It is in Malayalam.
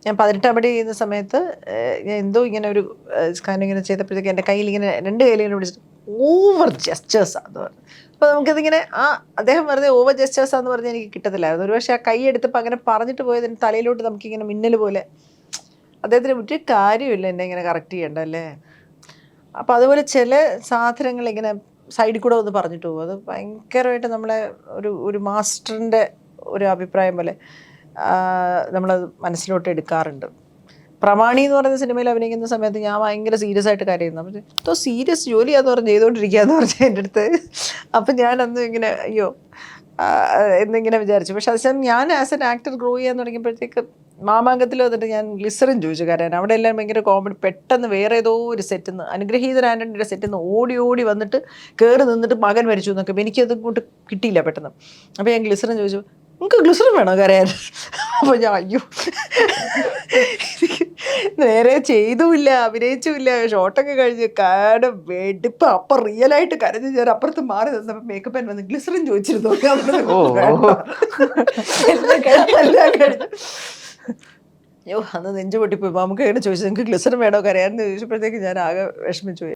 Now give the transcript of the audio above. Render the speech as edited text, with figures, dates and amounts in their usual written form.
ഞാൻ 18 പടി ചെയ്യുന്ന സമയത്ത് ഞാൻ എന്തോ ഇങ്ങനെ ഒരു സ്കാൻ ഇങ്ങനെ ചെയ്തപ്പോഴത്തേക്ക് എൻ്റെ കയ്യിൽ ഇങ്ങനെ 2 കയ്യിൽ ഇങ്ങനെ പിടിച്ചിട്ട് ഓവർ ജസ്റ്റേഴ്സാന്ന് പറഞ്ഞു. അപ്പോൾ നമുക്കിതിങ്ങനെ അദ്ദേഹം വെറുതെ ഓവർ ജസ്റ്റേഴ്സാന്ന് പറഞ്ഞാൽ എനിക്ക് കിട്ടത്തില്ലായിരുന്നു. ഒരു പക്ഷേ ആ കൈ എടുത്തപ്പോൾ അങ്ങനെ പറഞ്ഞിട്ട് പോയതിന് തലയിലോട്ട് നമുക്കിങ്ങനെ മിന്നൽ പോലെ. അദ്ദേഹത്തിന് ഒരു കാര്യമില്ല എന്നെ ഇങ്ങനെ കറക്റ്റ് ചെയ്യണ്ടല്ലേ. അപ്പോൾ അതുപോലെ ചില സാധനങ്ങൾ ഇങ്ങനെ സൈഡിൽ കൂടെ ഒന്ന് പറഞ്ഞിട്ട് പോകും. അത് ഭയങ്കരമായിട്ട് നമ്മളെ ഒരു മാസ്റ്ററിൻ്റെ ഒരു അഭിപ്രായം പോലെ നമ്മളത് മനസ്സിലോട്ട് എടുക്കാറുണ്ട്. പ്രമാണി എന്ന് പറയുന്ന സിനിമയിൽ അഭിനയിക്കുന്ന സമയത്ത് ഞാൻ ഭയങ്കര സീരിയസ് ആയിട്ട് കരയുന്നു. അപ്പോൾ എന്തോ സീരിയസ് ജോലിയാന്ന് പറഞ്ഞ് ചെയ്തുകൊണ്ടിരിക്കുകയെന്ന് പറഞ്ഞാൽ എൻ്റെ അടുത്ത്. അപ്പം ഞാനന്ന് ഇങ്ങനെ അയ്യോ എന്നിങ്ങനെ വിചാരിച്ചു. പക്ഷെ അതേസമയം ഞാൻ ആസ് എൻ ആക്ടർ ഗ്രോ ചെയ്യാൻ തുടങ്ങിയപ്പോഴത്തേക്ക് മാമാങ്കത്തിൽ വന്നിട്ട് ഞാൻ ഗ്ലിസറിൻ ചോദിച്ചു കരയാൻ. അവിടെ എല്ലാം ഭയങ്കര കോമഡി. പെട്ടെന്ന് വേറെ ഏതോ ഒരു സെറ്റിൽ നിന്ന് അനുഗ്രഹീതൻ ആൻ്റണിയുടെ സെറ്റിൽ നിന്ന് ഓടി വന്നിട്ട് കയറി നിന്നിട്ട് മകൻ മരിച്ചു എന്നൊക്കെ. എനിക്കത് കൊണ്ട് കിട്ടിയില്ല പെട്ടെന്ന്. അപ്പോൾ ഞാൻ ഗ്ലിസറിൻ ചോദിച്ചു, നിങ്ങൾക്ക് ഗ്ലിസറിൻ വേണോ കരയാൻ? അപ്പോൾ ഞാൻ അയ്യോ നേരെ ചെയ്തുമില്ല അഭിനയിച്ചുമില്ല. ഷോട്ടൊക്കെ കഴിഞ്ഞ് കാരം വെടിപ്പ്. അപ്പം റിയലായിട്ട് കരഞ്ഞ് ഞാൻ അപ്പുറത്ത് മാറി നിന്നപ്പോൾ മേക്കപ്പ് ആൻ വന്ന് ഗ്ലിസറിൻ ചോദിച്ചിരുന്നു. എല്ലാം കഴിഞ്ഞു. അയ്യോ അന്ന് നെഞ്ചു പൊട്ടിപ്പോയി. നമുക്ക് എങ്ങനെ ചോദിച്ചു നിങ്ങൾക്ക് ഗ്ലിസറിൻ വേണോ കരയാൻ ചോദിച്ചപ്പോഴത്തേക്ക് ഞാൻ ആകെ വിഷമിച്ചു പോയി.